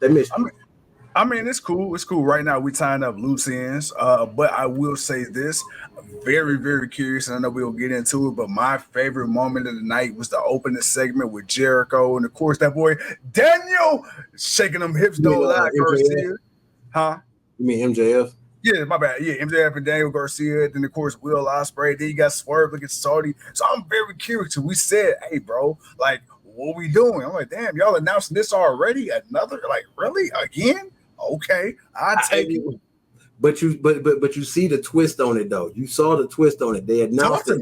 They missed. I mean, it's cool. It's cool. Right now, we tying up loose ends. But I will say this: very, very curious. And I know we'll get into it. But my favorite moment of the night was the opening segment with Jericho, and of course that boy Daniel shaking them hips, don't lie, Garcia, huh? You mean MJF? Yeah, my bad. Yeah, MJF and Daniel Garcia. Then of course Will Ospreay. Then you got Swerve against Saudi. So I'm very curious. We said, hey, bro, like, what we doing? I'm like, damn, y'all announcing this already? Another? Like, really? Again? Okay, I take it. But you see the twist on it though. You saw the twist on it. They announced it,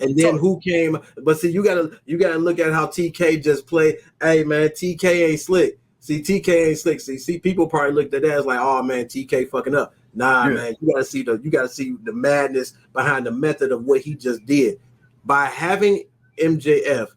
and then who came? But see, you gotta look at how TK just played. Hey man, TK ain't slick. See, TK ain't slick. See, people probably looked at that as like, oh man, TK fucking up. Nah, man, you gotta see the madness behind the method of what he just did by having MJF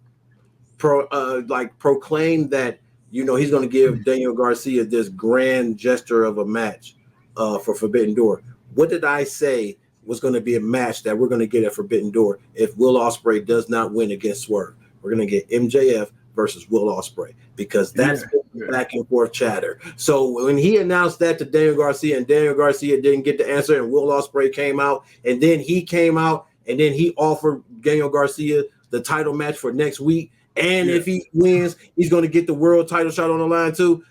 proclaim that. You know, he's going to give Daniel Garcia this grand gesture of a match for Forbidden Door. What did I say was going to be a match that we're going to get at Forbidden Door if Will Ospreay does not win against Swerve? We're going to get MJF versus Will Ospreay because that's back and forth chatter. So when he announced that to Daniel Garcia and Daniel Garcia didn't get the answer and Will Ospreay came out and then he came out and then he offered Daniel Garcia the title match for next week. And if he wins, he's going to get the world title shot on the line too.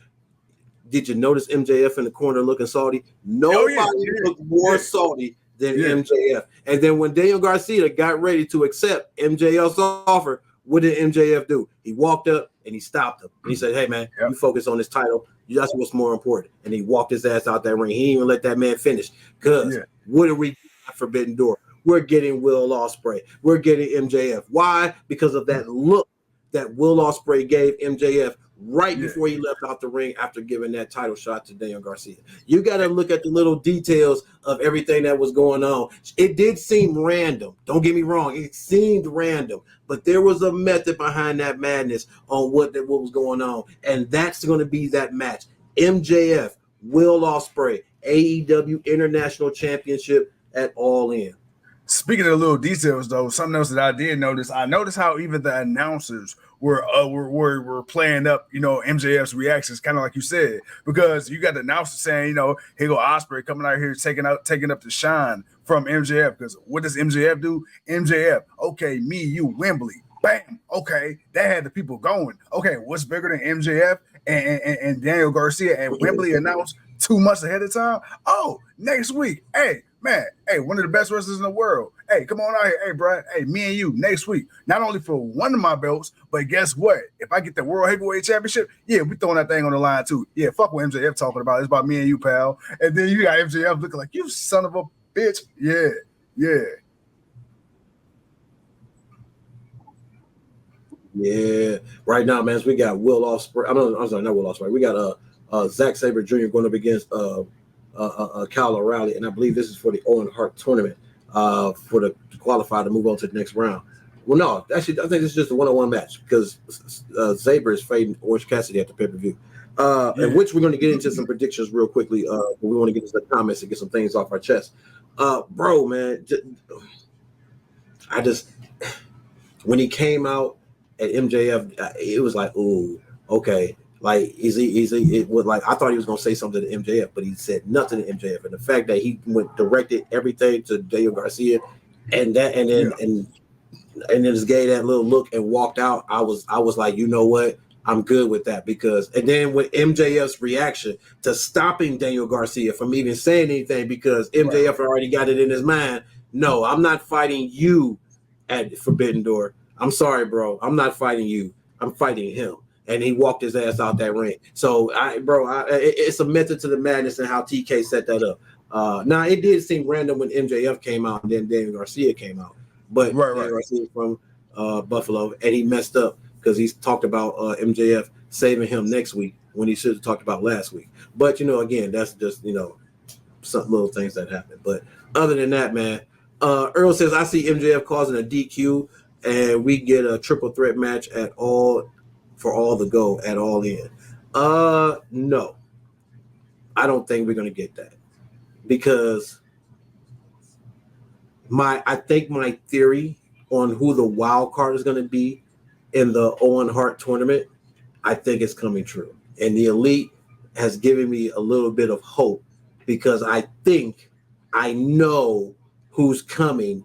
Did you notice MJF in the corner looking salty? Nobody looked more salty than MJF. And then when Daniel Garcia got ready to accept MJF's offer, what did MJF do? He walked up and he stopped him. And he said, hey, man, you focus on this title. That's what's more important. And he walked his ass out that ring. He didn't even let that man finish. Because what are we doing at Forbidden Door? We're getting Will Ospreay. We're getting MJF. Why? Because of that look that Will Ospreay gave MJF right before he left out the ring after giving that title shot to Daniel Garcia. You got to look at the little details of everything that was going on. It did seem random. Don't get me wrong. It seemed random, but there was a method behind that madness on what was going on. And that's going to be that match. MJF, Will Ospreay, AEW International Championship at All In. Speaking of little details, though, something else that I did notice, I noticed how even the announcers were playing up, you know, MJF's reactions, kind of like you said, because you got the announcers saying, you know, here go Ospreay coming out here taking up the shine from MJF. Because what does MJF do? MJF, okay, me, you, Wembley, bam, okay, that had the people going. Okay, what's bigger than MJF and Daniel Garcia and Wembley announced 2 months ahead of time? Oh, next week, hey. Man, hey, one of the best wrestlers in the world. Hey, come on out here. Hey, bro. Hey, me and you next week. Not only for one of my belts, but guess what? If I get the World Heavyweight Championship, we throwing that thing on the line too. Yeah, fuck what MJF talking about. It's about me and you, pal. And then you got MJF looking like, you son of a bitch. Yeah. Yeah. Right now, man, we got Will Ospreay. I'm sorry, not Will Ospreay. We got Zack Sabre Jr. going up against Kyle O'Reilly, and I believe this is for the Owen Hart tournament to qualify to move on to the next round. Well, no, actually, I think this is just a one-on-one match because Sabre is fading Orange Cassidy at the pay-per-view. In which we're going to get into some predictions real quickly. We want to get into the comments and get some things off our chest. Bro, man, when he came out at MJF, it was like, ooh, okay. Like I thought he was gonna say something to MJF, but he said nothing to MJF. And the fact that he directed everything to Daniel Garcia, and then just gave that little look and walked out, I was like, you know what, I'm good with that and then with MJF's reaction to stopping Daniel Garcia from even saying anything because MJF already got it in his mind. No, I'm not fighting you at Forbidden Door. I'm sorry, bro. I'm not fighting you. I'm fighting him. And he walked his ass out that ring. So, it's a method to the madness and how TK set that up. Now, it did seem random when MJF came out and then Daniel Garcia came out. But Daniel Garcia from Buffalo, and he messed up because he's talked about MJF saving him next week when he should have talked about last week. But, again, that's just, some little things that happen. But other than that, man, Earl says, I see MJF causing a DQ, and we get a triple threat match for all the go at All In. No, I don't think we're going to get that because I think my theory on who the wild card is going to be in the Owen Hart tournament, I think it's coming true. And the Elite, has given me a little bit of hope because I think I know who's coming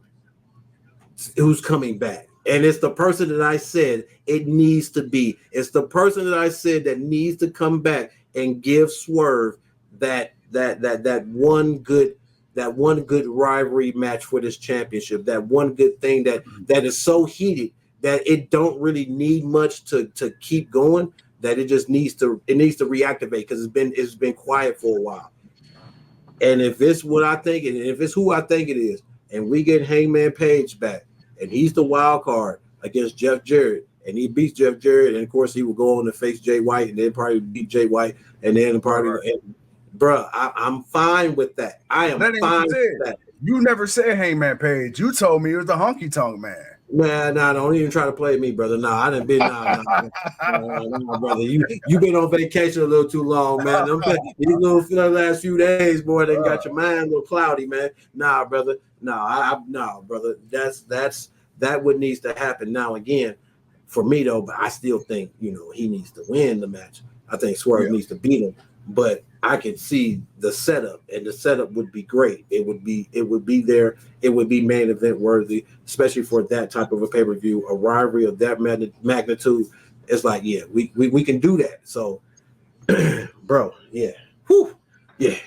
back. And it's the person that I said it needs to be. It's the person that I said that needs to come back and give Swerve that one good rivalry match for this championship. That one good thing that is so heated that it don't really need much to keep going. That it just needs to reactivate because it's been quiet for a while. And if it's what I think, and if it's who I think it is, and we get Hangman Page back, and he's the wild card against Jeff Jarrett, and he beats Jeff Jarrett, and of course he will go on to face Jay White, and then probably beat Jay White, and then probably, bro, I'm fine with that. I am fine with that. You never said Hangman Page. You told me it was the Honky Tonk Man. Man, don't even try to play me, brother. No, I didn't been. No, brother. You been on vacation a little too long, man. These little for the last few days, boy, they got your mind a little cloudy, man. Nah, brother. No, brother. That what needs to happen now again for me though. But I still think he needs to win the match. I think Swerve needs to beat him, but I could see the setup, and the setup would be great. It would be there. It would be main event worthy, especially for that type of a pay-per-view, a rivalry of that magnitude. It's like, yeah, we can do that. So, bro, yeah, it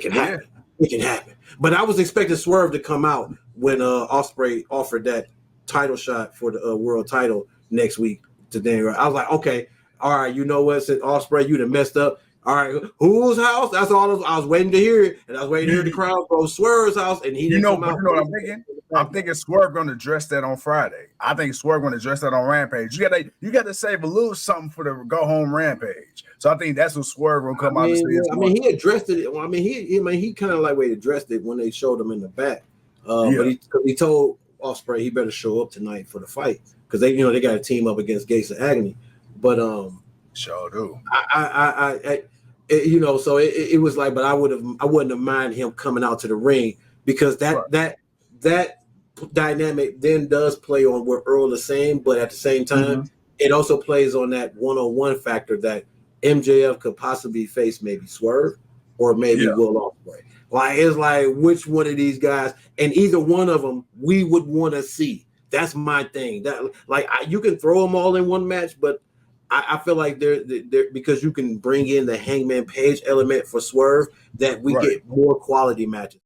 can happen. It can happen. But I was expecting Swerve to come out when Ospreay offered that title shot for the world title next week to Daniel. I was like, okay, all right, you know what? Since Ospreay, you done messed up. All right, whose house? That's all I was waiting to hear it, and I was waiting to hear the crowd go Swerve's house, and he didn't come out. You know what I'm thinking? I'm thinking Swerve going to address that on Friday. I think Swerve going to address that on Rampage. You got to save a little something for the go home Rampage. So I think that's what Swerve will come out and say. He addressed it. Well, he kind of like addressed it when they showed him in the back. But he told Ospreay he better show up tonight for the fight because they got to team up against Gates of Agony. But sure do. So it was like, but I wouldn't have minded him coming out to the ring because that dynamic then does play on what Earl is saying, but at the same time, it also plays on that one-on-one factor that MJF could possibly face maybe Swerve or maybe Will Ospreay. Like it's like which one of these guys, and either one of them we would want to see. That's my thing. That you can throw them all in one match, but I feel like they're because you can bring in the Hangman Page element for Swerve that we get more quality matches.